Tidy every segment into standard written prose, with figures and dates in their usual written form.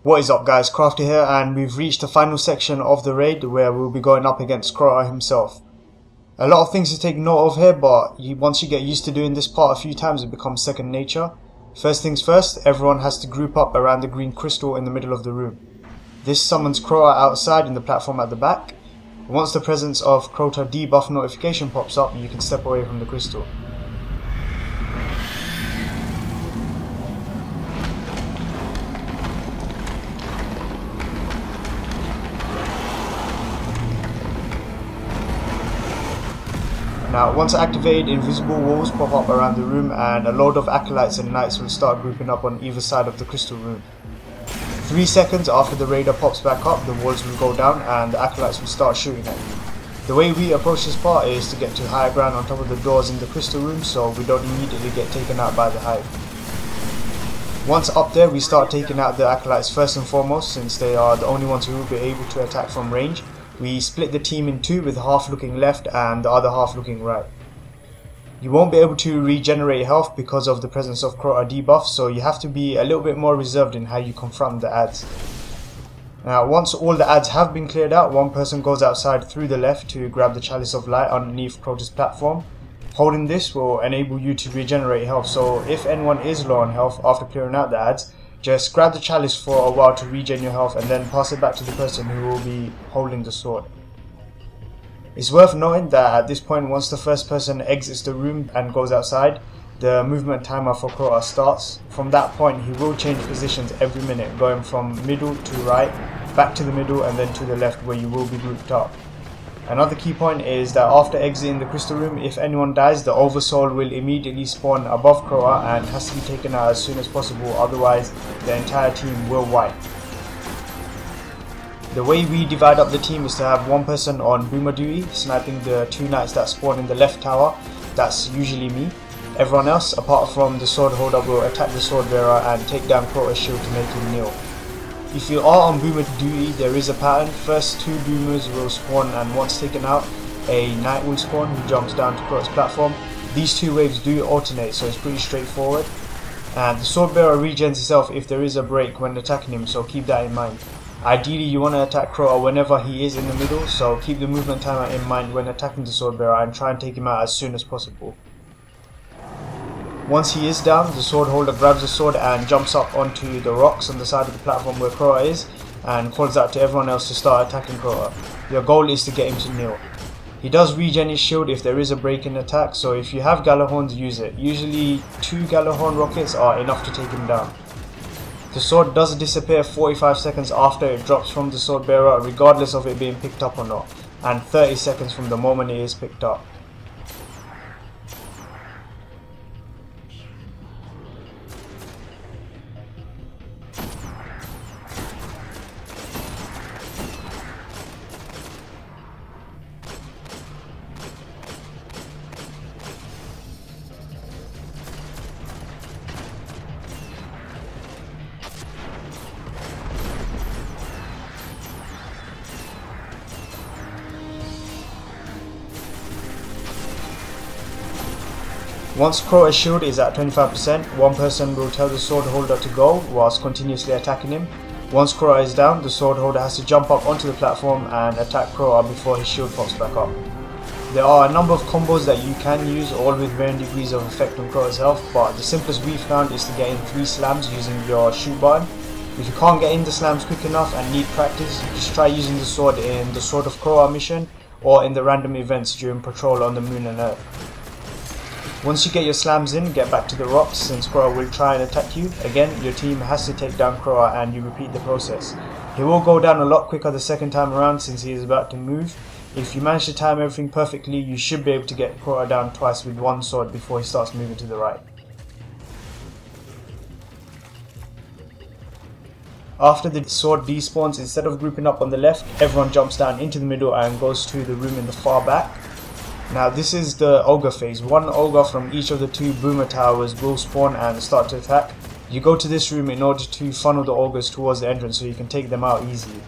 What is up guys, Krafti here, and we've reached the final section of the raid where we'll be going up against Crota himself. A lot of things to take note of here, but once you get used to doing this part a few times it becomes second nature. First things first, everyone has to group up around the green crystal in the middle of the room. This summons Crota outside in the platform at the back. Once the presence of Crota debuff notification pops up, you can step away from the crystal. Now, once activated, invisible walls pop up around the room and a load of Acolytes and Knights will start grouping up on either side of the crystal room. 3 seconds after the raider pops back up, the walls will go down and the Acolytes will start shooting at you. The way we approach this part is to get to higher ground on top of the doors in the crystal room so we don't immediately get taken out by the hive. Once up there, we start taking out the Acolytes first and foremost, since they are the only ones who will be able to attack from range. We split the team in two, with half looking left and the other half looking right. You won't be able to regenerate health because of the presence of Crota debuff, so you have to be a little bit more reserved in how you confront the adds. Now, once all the adds have been cleared out, one person goes outside through the left to grab the Chalice of Light underneath Crota's platform. Holding this will enable you to regenerate health, so if anyone is low on health after clearing out the adds, just grab the chalice for a while to regen your health and then pass it back to the person who will be holding the sword. It's worth noting that at this point, once the first person exits the room and goes outside, the movement timer for Crota starts. From that point, he will change positions every minute, going from middle to right, back to the middle and then to the left, where you will be grouped up. Another key point is that after exiting the crystal room, if anyone dies, the oversoul will immediately spawn above Crota and has to be taken out as soon as possible, otherwise the entire team will wipe. The way we divide up the team is to have one person on boomer duty, sniping the 2 knights that spawn in the left tower. That's usually me. Everyone else, apart from the sword holder, will attack the sword bearer and take down Crota's shield to make him kneel. If you are on boomer duty, there is a pattern. First 2 boomers will spawn, and once taken out, a knight will spawn who jumps down to Crota's platform. These 2 waves do alternate, so it's pretty straightforward. And the sword bearer regens himself if there is a break when attacking him, so keep that in mind. Ideally, you want to attack Crota whenever he is in the middle, so keep the movement timer in mind when attacking the sword bearer and try and take him out as soon as possible. Once he is down, the sword holder grabs the sword and jumps up onto the rocks on the side of the platform where Crota is and calls out to everyone else to start attacking Crota. Your goal is to get him to kneel. He does regen his shield if there is a break in attack, so if you have Gallahorns, use it. Usually 2 Gallahorn rockets are enough to take him down. The sword does disappear 45 seconds after it drops from the sword bearer, regardless of it being picked up or not, and 30 seconds from the moment it is picked up. Once Crota's shield is at 25%, one person will tell the sword holder to go whilst continuously attacking him. Once Crota is down, the sword holder has to jump up onto the platform and attack Crota before his shield pops back up. There are a number of combos that you can use, all with varying degrees of effect on Crota's health, but the simplest we found is to get in 3 slams using your shoot button. If you can't get in the slams quick enough and need practice, just try using the sword in the Sword of Crota mission or in the random events during patrol on the moon and earth. Once you get your slams in, get back to the rocks, since Crota will try and attack you. Again, your team has to take down Crota and you repeat the process. He will go down a lot quicker the second time around since he is about to move. If you manage to time everything perfectly, you should be able to get Crota down twice with 1 sword before he starts moving to the right. After the sword despawns, instead of grouping up on the left, everyone jumps down into the middle and goes to the room in the far back. Now, this is the Ogre Phase. 1 Ogre from each of the 2 boomer towers will spawn and start to attack. You go to this room in order to funnel the Ogres towards the entrance so you can take them out easily.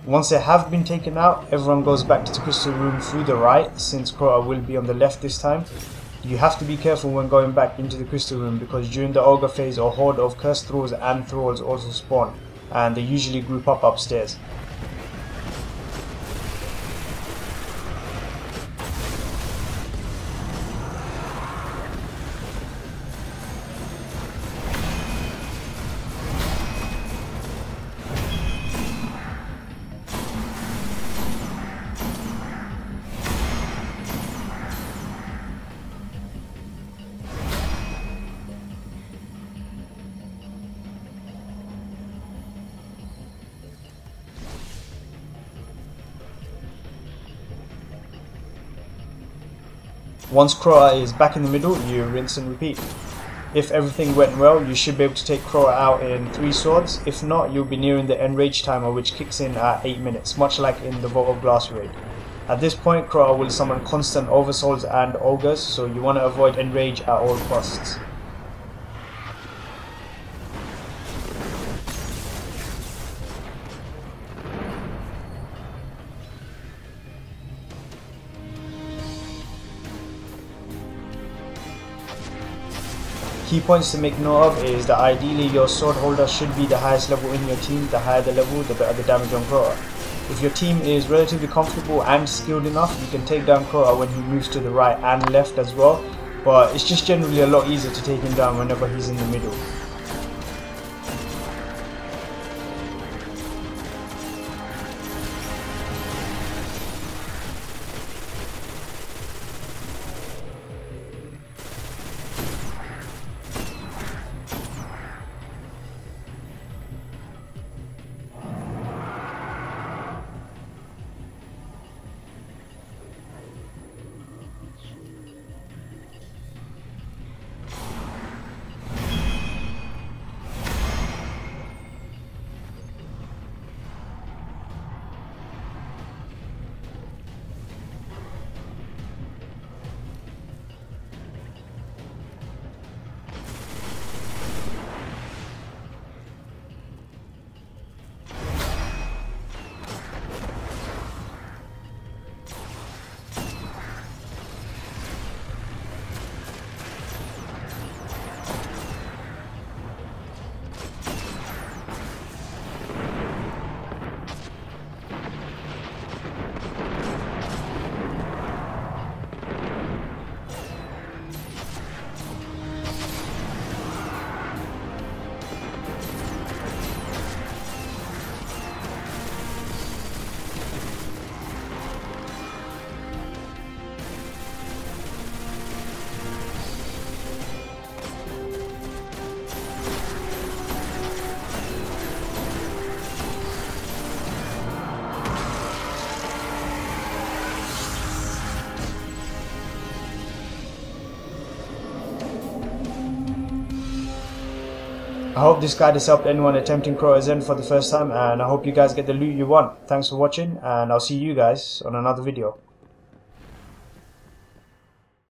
Once they have been taken out, everyone goes back to the crystal room through the right, since Crota will be on the left this time. You have to be careful when going back into the crystal room, because during the Ogre Phase a horde of cursed thralls and thralls also spawn, and they usually group up upstairs. Once Crota is back in the middle, you rinse and repeat. If everything went well, you should be able to take Crota out in 3 swords. If not, you'll be nearing the enrage timer, which kicks in at 8 minutes, much like in the Vault of Glass raid. At this point, Crota will summon constant oversouls and ogres, so you want to avoid enrage at all costs. Key points to make note of is that ideally your sword holder should be the highest level in your team. The higher the level, the better the damage on Crota. If your team is relatively comfortable and skilled enough, you can take down Crota when he moves to the right and left as well, but it's just generally a lot easier to take him down whenever he's in the middle. I hope this guide has helped anyone attempting Crota's End for the first time, and I hope you guys get the loot you want. Thanks for watching, and I'll see you guys on another video.